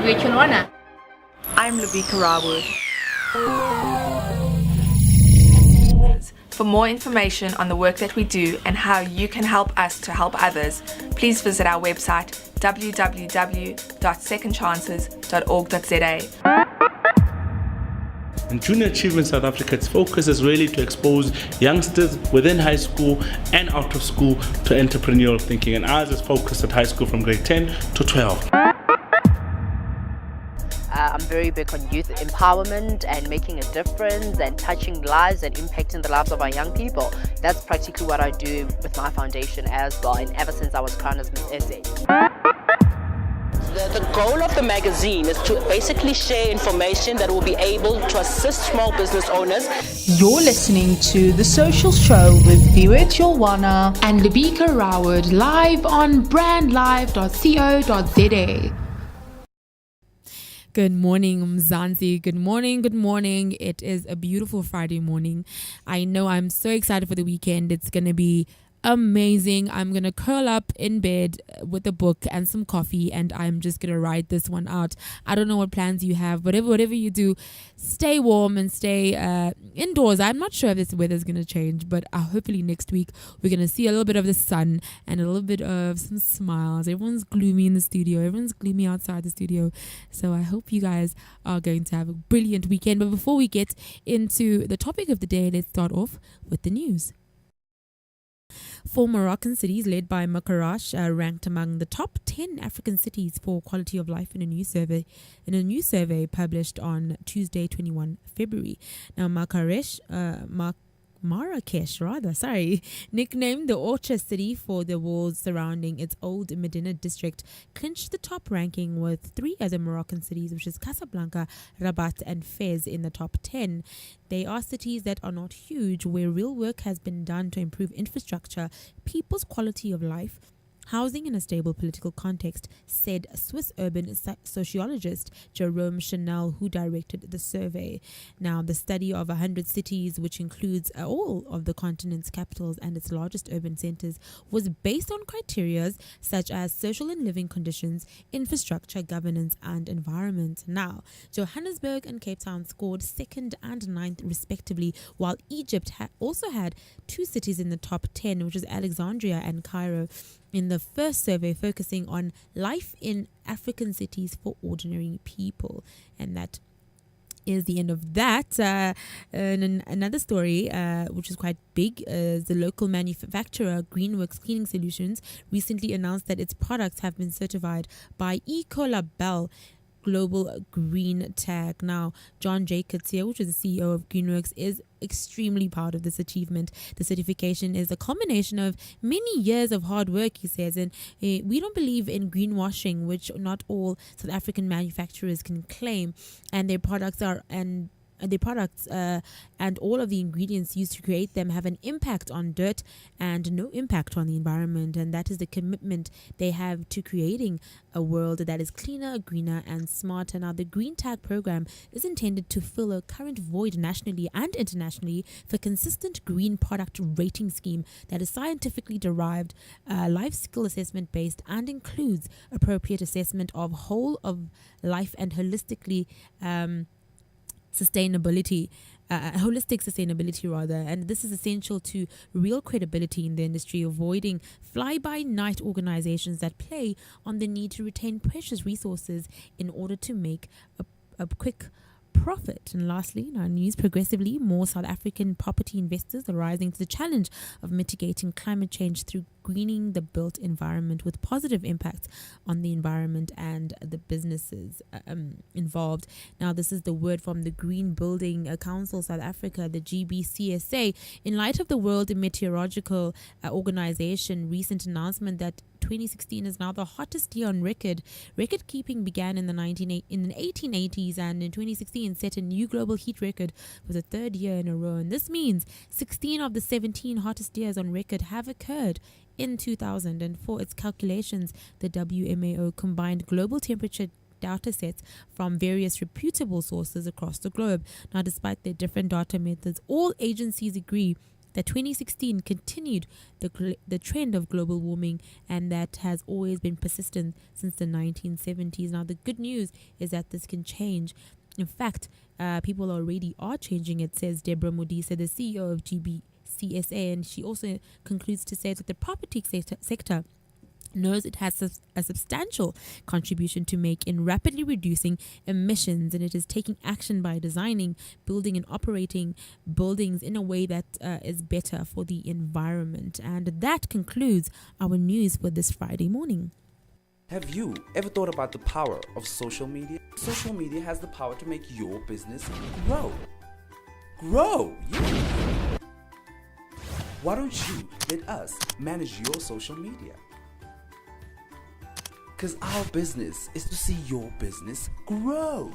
Viet Chilwana. I'm Lubika Rawood. For more information on the work that we do and how you can help us to help others, please visit our website www.secondchances.org.za. In Junior Achievement South Africa, its focus is really to expose youngsters within high school and out of school to entrepreneurial thinking, and ours is focused at high school from grade 10 to 12. I'm very big on youth empowerment and making a difference and touching lives and impacting the lives of our young people. That's practically what I do with my foundation as well, and ever since I was crowned as Miss SA. The goal of the magazine is to basically share information that will be able to assist small business owners. You're listening to The Social Show with Viet Chilwana And Lubika Rawood, live on brandlive.co.za. Good morning, Mzansi. Good morning. It is a beautiful Friday morning. I know I'm so excited for the weekend. It's going to be amazing. I'm going to curl up in bed with a book and some coffee, and I'm just going to ride this one out. I don't know what plans you have. Whatever you do, stay warm and stay indoors. I'm not sure if this weather is going to change, but hopefully next week we're going to see a little bit of the sun and a little bit of some smiles. Everyone's gloomy in the studio. Everyone's gloomy outside the studio. So I hope you guys are going to have a brilliant weekend. But before we get into the topic of the day, let's start off with the news. 4 Moroccan cities led by Marrakesh ranked among the top 10 African cities for quality of life in a new survey published on Tuesday, 21 February. Now, Marrakesh, nicknamed the Orchard City for the walls surrounding its old Medina district, clinched the top ranking with 3 other Moroccan cities, which is Casablanca, Rabat and Fez in the top 10. They are cities that are not huge, where real work has been done to improve infrastructure, people's quality of life, housing in a stable political context, said Swiss urban sociologist Jerome Chanel, who directed the survey. Now, the study of 100 cities, which includes all of the continent's capitals and its largest urban centers, was based on criteria such as social and living conditions, infrastructure, governance, and environment. Now, Johannesburg and Cape Town scored 2nd and 9th respectively, while Egypt also had 2 cities in the top 10, which is Alexandria and Cairo, in the first survey focusing on life in African cities for ordinary people. And that is the end of that. And another story, which is quite big, is the local manufacturer Greenworks Cleaning Solutions recently announced that its products have been certified by Ecolabel Global Green Tag. Now, John Jacobs here, which is the CEO of Greenworks, is extremely proud of this achievement. The certification is a combination of many years of hard work, he says, and we don't believe in greenwashing, which not all South African manufacturers can claim, and their products and all of the ingredients used to create them have an impact on dirt and no impact on the environment, and that is the commitment they have to creating a world that is cleaner, greener, and smarter. Now, the Green Tag program is intended to fill a current void nationally and internationally for consistent green product rating scheme that is scientifically derived, life skill assessment based, and includes appropriate assessment of whole of life and holistic sustainability, and this is essential to real credibility in the industry, avoiding fly-by-night organizations that play on the need to retain precious resources in order to make a quick profit. And lastly, in our news, progressively more South African property investors are rising to the challenge of mitigating climate change through greening the built environment, with positive impacts on the environment and the businesses involved. Now, this is the word from the Green Building Council South Africa, the GBCSA, in light of the World Meteorological Organization recent announcement that 2016 is now the hottest year on record. Record keeping began in the 1880s, and in 2016 set a new global heat record for the 3rd year in a row. And this means 16 of the 17 hottest years on record have occurred in 2000. And for its calculations, the WMAO combined global temperature data sets from various reputable sources across the globe. Now, despite their different data methods, all agencies agree that 2016 continued the trend of global warming, and that has always been persistent since the 1970s. Now, the good news is that this can change. In fact, people already are changing it, says Deborah Modise, the CEO of GBCSA, and she also concludes to say that the property sector knows it has a substantial contribution to make in rapidly reducing emissions, and it is taking action by designing, building and operating buildings in a way that is better for the environment. And that concludes our news for this Friday morning. Have you ever thought about the power of social media? Social media has the power to make your business grow. Yeah. Why don't you let us manage your social media? Because our business is to see your business grow.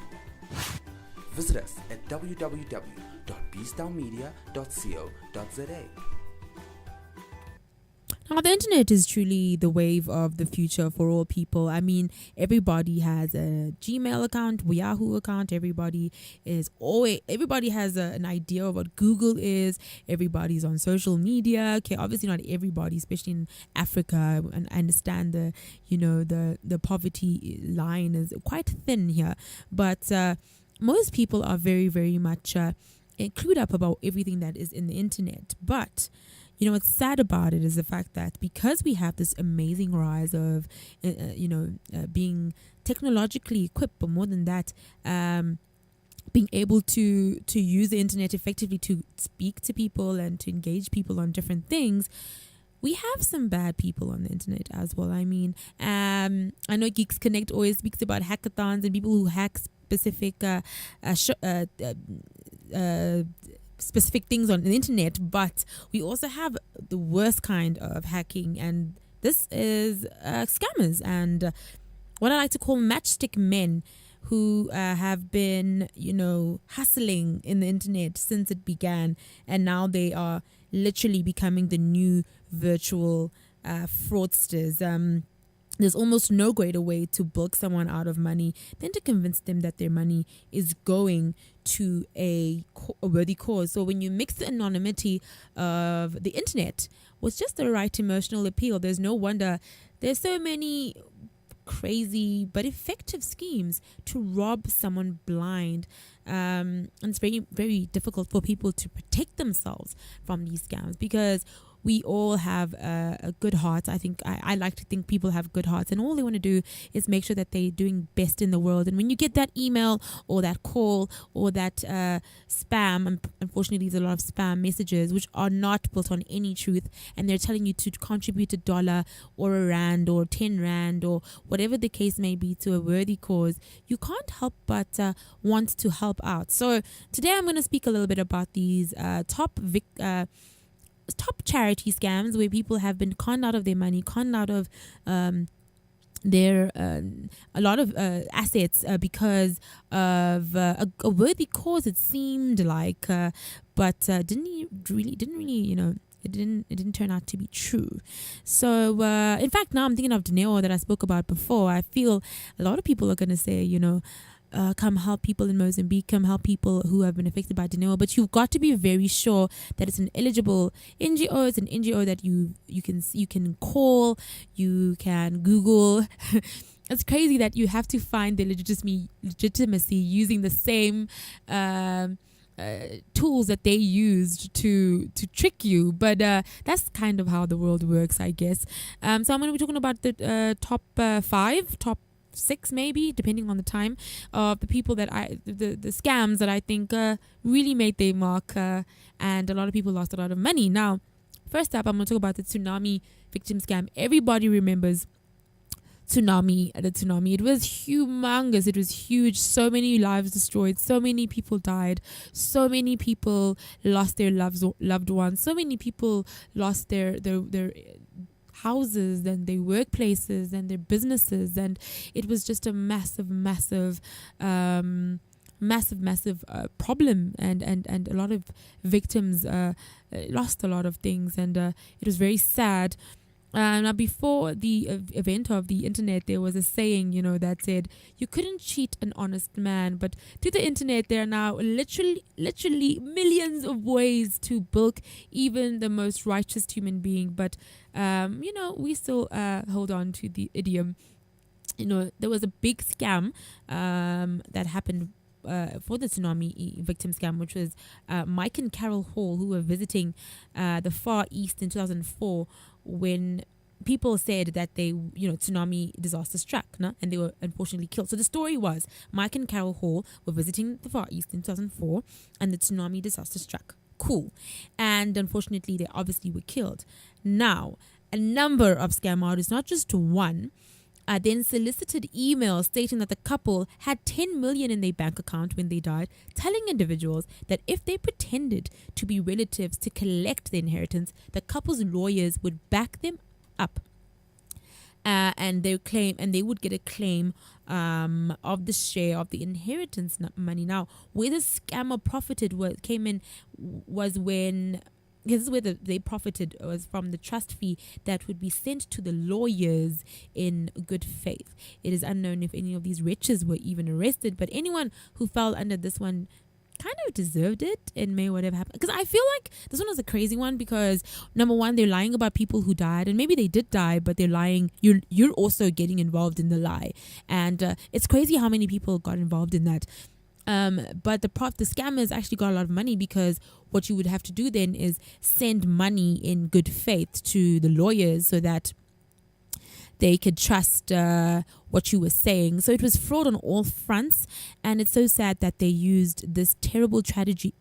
Visit us at www.bstownmedia.co.za. Now, the internet is truly the wave of the future for all people. I mean, everybody has a Gmail account, Yahoo account. Everybody has an idea of what Google is. Everybody's on social media. Okay, obviously not everybody, especially in Africa. And I understand the poverty line is quite thin here, but most people are very, very much clued up about everything that is in the internet. But what's sad about it is the fact that because we have this amazing rise of, being technologically equipped, but more than that, being able to use the internet effectively to speak to people and to engage people on different things, we have some bad people on the internet as well. I mean, I know Geeks Connect always speaks about hackathons and people who hack specific things on the internet, but we also have the worst kind of hacking, and this is scammers and what I like to call matchstick men who have been, hustling in the internet since it began, and now they are literally becoming the new virtual fraudsters. There's almost no greater way to bilk someone out of money than to convince them that their money is going to a worthy cause. So when you mix the anonymity of the internet with just the right emotional appeal, there's no wonder there's so many crazy but effective schemes to rob someone blind. And it's very, very difficult for people to protect themselves from these scams because we all have a good heart. I think I like to think people have good hearts, and all they want to do is make sure that they're doing best in the world. And when you get that email or that call or that spam, unfortunately there's a lot of spam messages which are not built on any truth, and they're telling you to contribute $1 or R1 or 10 Rand or whatever the case may be to a worthy cause, you can't help but want to help out. So today I'm going to speak a little bit about these top charity scams where people have been conned out of their money, conned out of their a lot of assets because of a worthy cause, it seemed like, but didn't really it didn't turn out to be true. So in fact, now I'm thinking of Dineo that I spoke about before. I feel a lot of people are going to say, come help people in Mozambique, come help people who have been affected by Dineo. But you've got to be very sure that it's an eligible NGO. It's an NGO that you can call, you can Google. It's crazy that you have to find the legitimacy using the same tools that they used to trick you, but that's kind of how the world works, I guess. So I'm going to be talking about the top 6 maybe, depending on the time, of the people that the scams that I think really made their mark, and a lot of people lost a lot of money. Now, first up, I'm going to talk about the tsunami victim scam. Everybody remembers the tsunami. It was humongous. It was huge. So many lives destroyed. So many people died. So many people lost their loved ones. So many people lost their houses and their workplaces and their businesses, and it was just a massive problem, and a lot of victims lost a lot of things, and it was very sad. Now, before the event of the internet, there was a saying, that said, you couldn't cheat an honest man. But through the internet, there are now literally millions of ways to bilk even the most righteous human being. But, we still hold on to the idiom. There was a big scam that happened for the tsunami victim scam, which was Mike and Carol Hall, who were visiting the Far East in 2004 when people said that tsunami disaster struck, and they were unfortunately killed. So the story was Mike and Carol Hall were visiting the Far East in 2004 and the tsunami disaster struck. Cool. And unfortunately, they obviously were killed. Now, a number of scam artists, not just one, then solicited emails stating that the couple had 10 million in their bank account when they died, telling individuals that if they pretended to be relatives to collect the inheritance, the couple's lawyers would back them up. And they would get a claim of the share of the inheritance money. Now, where the scammer profited was when. This is where they profited, was from the trust fee that would be sent to the lawyers in good faith. It is unknown if any of these wretches were even arrested, but anyone who fell under this one kind of deserved it and may whatever happened. Because I feel like this one was a crazy one because, number one, they're lying about people who died, and maybe they did die, but they're lying. You're also getting involved in the lie. And it's crazy how many people got involved in that. But the scammers actually got a lot of money, because what you would have to do then is send money in good faith to the lawyers so that they could trust what you were saying. So it was fraud on all fronts, and it's so sad that they used this terrible tragedy,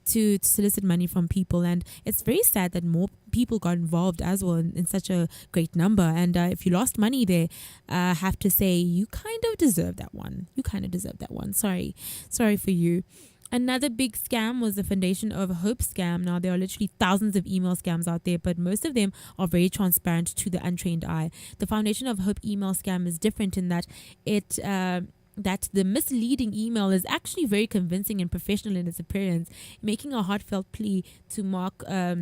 to solicit money from people. And it's very sad that more people got involved as well in such a great number. And if you lost money there, I have to say you kind of deserve that one. Sorry for you. Another big scam was the Foundation of Hope scam. Now, there are literally thousands of email scams out there, but most of them are very transparent to the untrained eye. The Foundation of Hope email scam is different in that that the misleading email is actually very convincing and professional in its appearance, making a heartfelt plea to Mark to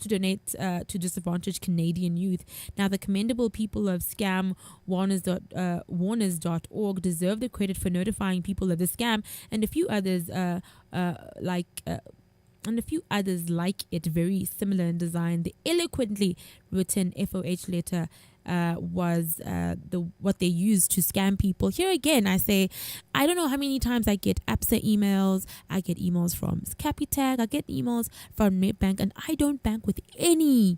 donate to disadvantaged Canadian youth. Now, the commendable people of scam warners.org deserve the credit for notifying people of the scam, and a few others like it, very similar in design. The eloquently written FOH letter was what they used to scam people. Here again, I say, I don't know how many times I get ABSA emails, I get emails from Capitec, I get emails from Nedbank, and I don't bank with any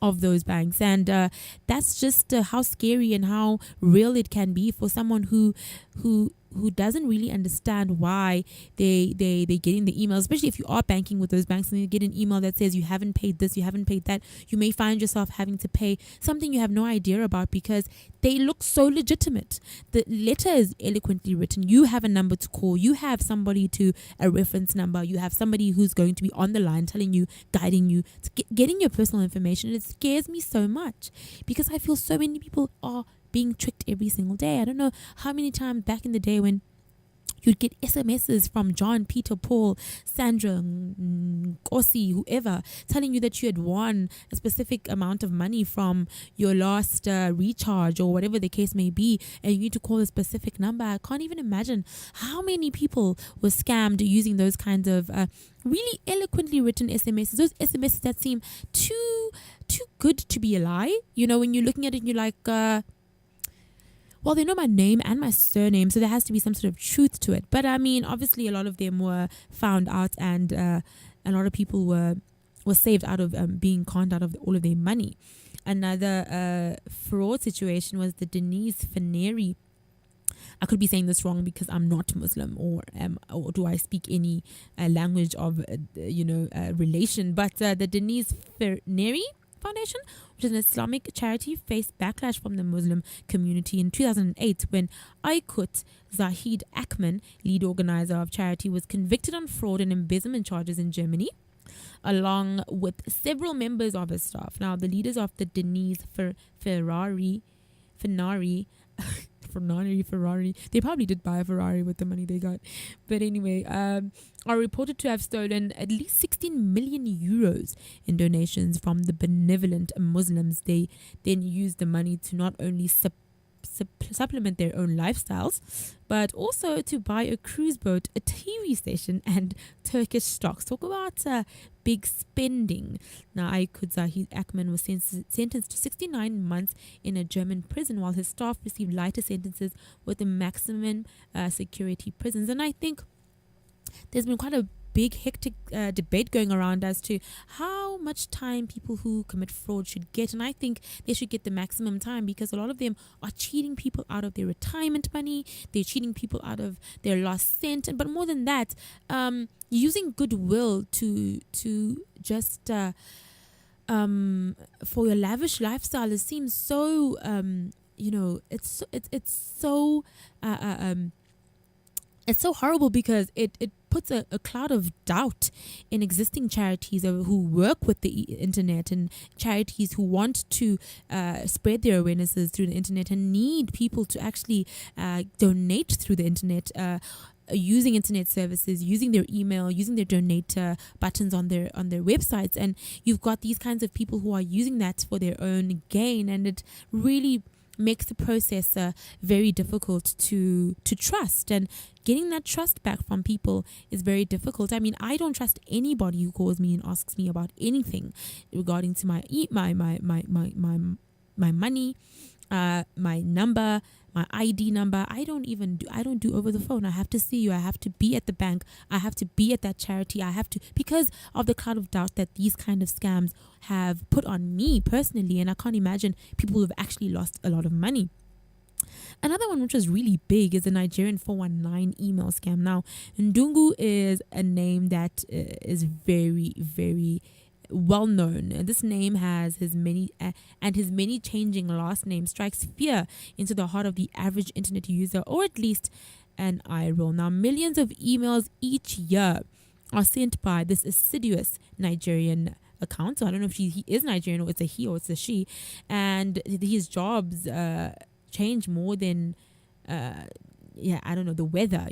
of those banks. And that's just how scary and how real it can be for someone who doesn't really understand why they're getting the email, especially if you are banking with those banks and you get an email that says you haven't paid this, you haven't paid that. You may find yourself having to pay something you have no idea about because they look so legitimate. The letter is eloquently written. You have a number to call. You have somebody a reference number. You have somebody who's going to be on the line telling you, guiding you, getting your personal information. And it scares me so much because I feel so many people are being tricked every single day. I don't know how many times back in the day when you'd get SMSs from John, Peter, Paul, Sandra, Kosi, whoever, telling you that you had won a specific amount of money from your last recharge or whatever the case may be, and you need to call a specific number. I can't even imagine how many people were scammed using those kinds of really eloquently written SMSs. Those SMSs that seem too good to be a lie. You know, when you're looking at it and you're like, well, they know my name and my surname, so there has to be some sort of truth to it. But I mean, obviously, a lot of them were found out, and a lot of people were saved out of being conned out of all of their money. Another fraud situation was the Denise Feneri. I could be saying this wrong because I'm not Muslim, or do I speak any language of relation? But the Denise Feneri Foundation, which is an Islamic charity, faced backlash from the Muslim community in 2008 when Aykut Zahid Akman, lead organizer of charity, was convicted on fraud and embezzlement charges in Germany, along with several members of his staff. Now, the leaders of the Denise Fenari Ferrari. They probably did buy a Ferrari with the money they got. But anyway, are reported to have stolen at least 16 million euros in donations from the benevolent Muslims. They then used the money to not only supplement their own lifestyles, but also to buy a cruise boat, a TV station, and Turkish stocks. Talk about big spending. Now, Aykut Zahid Akman was sentenced to 69 months in a German prison, while his staff received lighter sentences with the maximum security prisons. And I think there's been quite a big hectic debate going around as to how much time people who commit fraud should get, and I think they should get the maximum time, because a lot of them are cheating people out of their retirement money, they're cheating people out of their last cent, but more than that, using goodwill to just for your lavish lifestyle. It seems so it's so horrible, because it puts a cloud of doubt in existing charities who work with the internet, and charities who want to spread their awarenesses through the internet and need people to actually donate through the internet, using internet services, using their email, using their donate buttons on their websites. And you've got these kinds of people who are using that for their own gain, and it really makes the process very difficult to trust, and getting that trust back from people is very difficult. I mean, I don't trust anybody who calls me and asks me about anything regarding to my money, my number, my ID number. I don't do over the phone. I have to see you. I have to be at the bank. I have to be at that charity. I have to, because of the cloud of doubt that these kind of scams have put on me personally. And I can't imagine people who have actually lost a lot of money. Another one which was really big is the Nigerian 419 email scam. Now, Ndungu is a name that is very, very well known, and this name has his many changing last name strikes fear into the heart of the average internet user, or at least an eye roll. Now, millions of emails each year are sent by this assiduous Nigerian account. So I don't know if he is Nigerian, or it's a he or it's a she, and his jobs change more than the weather.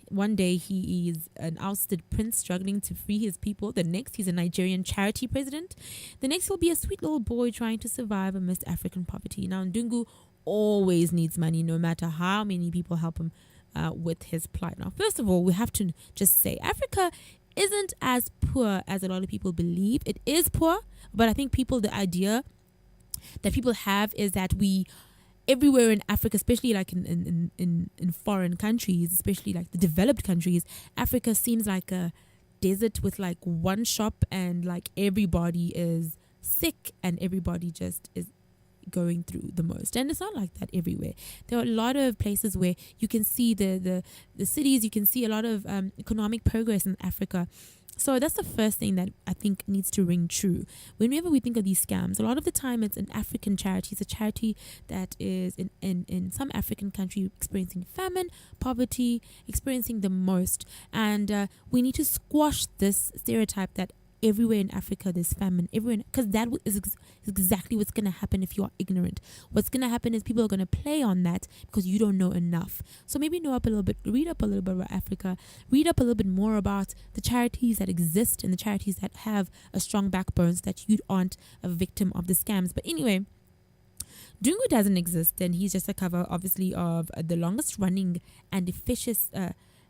One day he is an ousted prince struggling to free his people. The next, he's a Nigerian charity president. The next, he'll be a sweet little boy trying to survive amidst African poverty. Now, Ndungu always needs money, no matter how many people help him with his plight. Now, first of all, we have to just say Africa isn't as poor as a lot of people believe. It is poor, but I think the idea that people have is that everywhere in Africa, especially like in foreign countries, especially like the developed countries, Africa seems like a desert with like one shop, and like everybody is sick and everybody just is going through the most. And it's not like that everywhere. There are a lot of places where you can see the cities, you can see a lot of economic progress in Africa. So that's the first thing that I think needs to ring true. Whenever we think of these scams, a lot of the time it's an African charity. It's a charity that is in some African country experiencing famine, poverty, experiencing the most. And we need to squash this stereotype that everywhere in Africa there's famine, because that is exactly what's going to happen if you are ignorant. What's going to happen is people are going to play on that because you don't know enough. So maybe know up a little bit, read up a little bit about Africa, read up a little bit more about the charities that exist and the charities that have a strong backbone, so that you aren't a victim of the scams. But anyway, Ndungu doesn't exist, and he's just a cover, obviously, of the longest running and efficient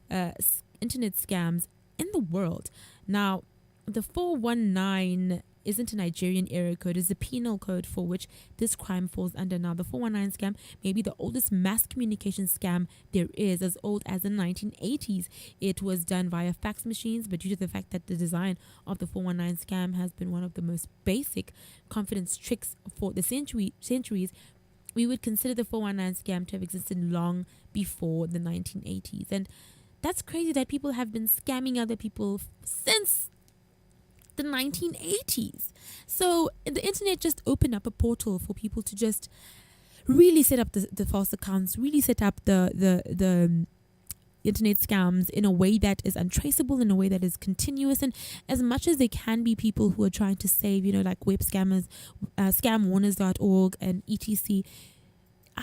internet scams in the world. Now, the 419 isn't a Nigerian area code, it's a penal code for which this crime falls under. Now, the 419 scam may be the oldest mass communication scam there is, as old as the 1980s. It was done via fax machines, but due to the fact that the design of the 419 scam has been one of the most basic confidence tricks for the centuries, we would consider the 419 scam to have existed long before the 1980s. And that's crazy that people have been scamming other people since the 1980s. So the internet just opened up a portal for people to just really set up the false accounts, really set up the internet scams in a way that is untraceable, in a way that is continuous. And as much as there can be people who are trying to save, like web scammers, scamwarners.org and etc.,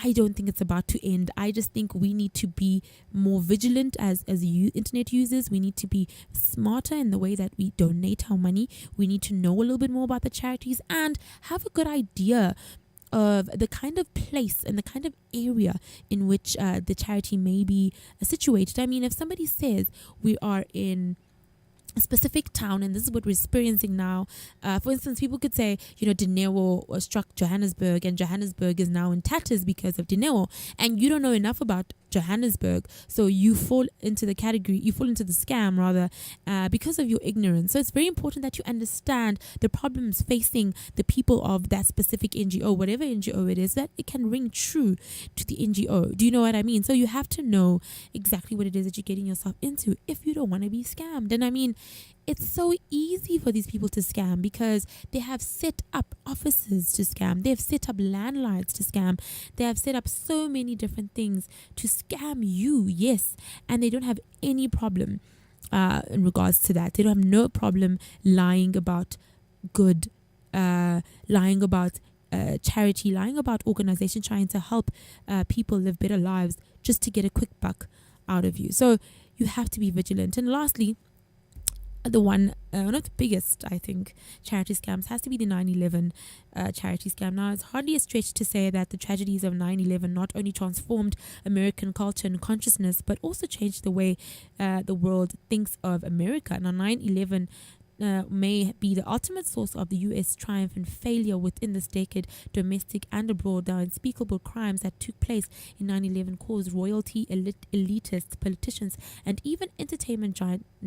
I don't think it's about to end. I just think we need to be more vigilant as internet users. We need to be smarter in the way that we donate our money. We need to know a little bit more about the charities and have a good idea of the kind of place and the kind of area in which the charity may be situated. I mean, if somebody says we are in a specific town, and this is what we're experiencing now. For instance, people could say, Dineo struck Johannesburg, and Johannesburg is now in tatters because of Dineo, and you don't know enough about Johannesburg, so you fall into the scam rather, because of your ignorance. So it's very important that you understand the problems facing the people of that specific NGO, whatever NGO it is, that it can ring true to the NGO. Do you know what I mean? So you have to know exactly what it is that you're getting yourself into if you don't want to be scammed. And I mean, it's so easy for these people to scam because they have set up offices to scam. They have set up landlines to scam. They have set up so many different things to scam you, yes. And they don't have any problem in regards to that. They don't have no problem lying about good, lying about charity, lying about organization, trying to help people live better lives just to get a quick buck out of you. So you have to be vigilant. And lastly, one of the biggest, I think, charity scams has to be the 9/11 charity scam. Now, it's hardly a stretch to say that the tragedies of 9/11 not only transformed American culture and consciousness, but also changed the way the world thinks of America. Now, 9/11 may be the ultimate source of the U.S. triumph and failure within this decade, domestic and abroad. The unspeakable crimes that took place in 9/11 caused royalty, elitists, politicians, and even entertainment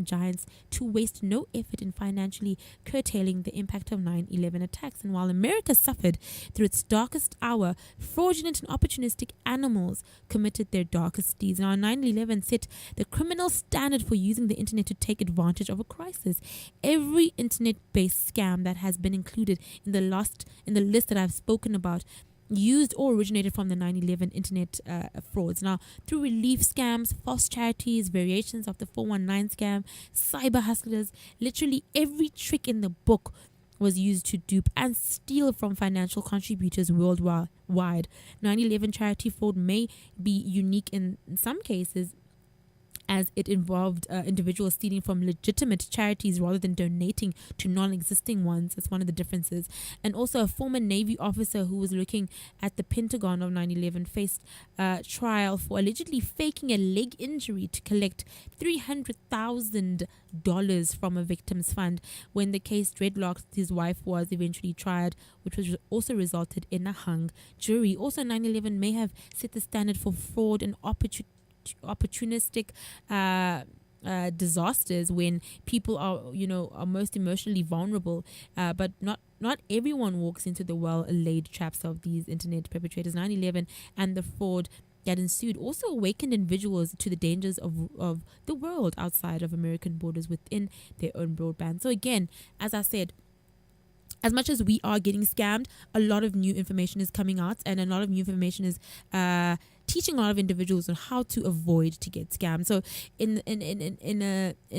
giants to waste no effort in financially curtailing the impact of 9/11 attacks. And while America suffered through its darkest hour, fraudulent and opportunistic animals committed their darkest deeds. Now, 9/11 set the criminal standard for using the internet to take advantage of a crisis. Every internet-based scam that has been included in the list that I've spoken about used or originated from the 9/11 internet frauds. Now, through relief scams, false charities, variations of the 419 scam, cyber hustlers, literally every trick in the book was used to dupe and steal from financial contributors worldwide. 9/11 charity fraud may be unique in some cases, as it involved individuals stealing from legitimate charities rather than donating to non-existing ones. That's one of the differences. And also, a former Navy officer who was looking at the Pentagon of 9/11 faced trial for allegedly faking a leg injury to collect $300,000 from a victim's fund. When the case dreadlocked, his wife was eventually tried, which was also resulted in a hung jury. Also, 9/11 may have set the standard for fraud and opportunistic disasters when people are most emotionally vulnerable, but not everyone walks into the well-laid traps of these internet perpetrators. 9/11 and the fraud that ensued also awakened individuals to the dangers of the world outside of American borders within their own broadband. So again, as I said, as much as we are getting scammed, a lot of new information is coming out, and a lot of new information is teaching a lot of individuals on how to avoid to get scammed. So in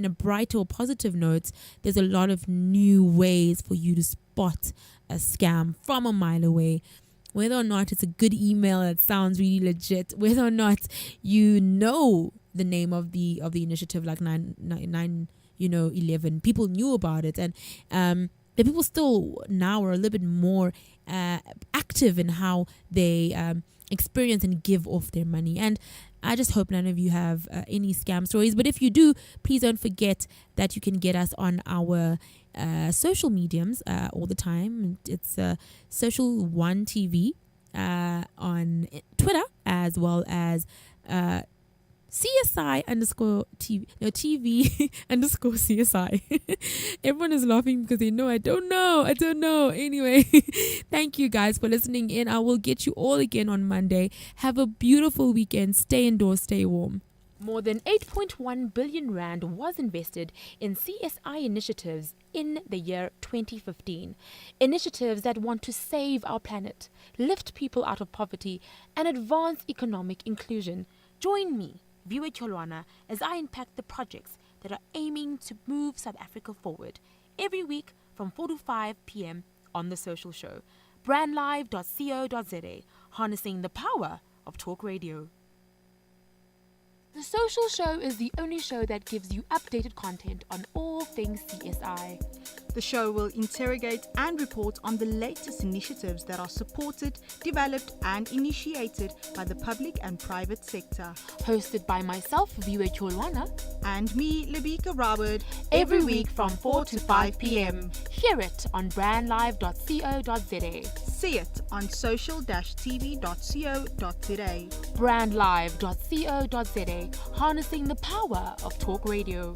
a brighter or positive note, there's a lot of new ways for you to spot a scam from a mile away. Whether or not it's a good email that sounds really legit, whether or not you know the name of the initiative, like 9/11, people knew about it, and the people still now are a little bit more active in how they experience and give off their money. And I just hope none of you have any scam stories. But if you do, please don't forget that you can get us on our social mediums all the time. It's Social One TV on Twitter, as well as CSI _ TV _ CSI. Everyone is laughing because they know I don't know. Anyway, thank you guys for listening in. I will get you all again on Monday. Have a beautiful weekend. Stay indoors, stay warm. More than 8.1 billion rand was invested in CSI initiatives in the year 2015. Initiatives that want to save our planet, lift people out of poverty, and advance economic inclusion. Join me, Viwe Cholwana, as I unpack the projects that are aiming to move South Africa forward every week from 4 to 5 p.m. on The Social Show. Brandlive.co.za. harnessing the power of talk radio. The Social Show is the only show that gives you updated content on all things CSI. The show will interrogate and report on the latest initiatives that are supported, developed and initiated by the public and private sector. Hosted by myself, Viwe Cholwana, And me, Labika Robert, every week from 4 to 5 p.m. Hear it on brandlive.co.za. See it on social-tv.co.za. brandlive.co.za, harnessing the power of talk radio.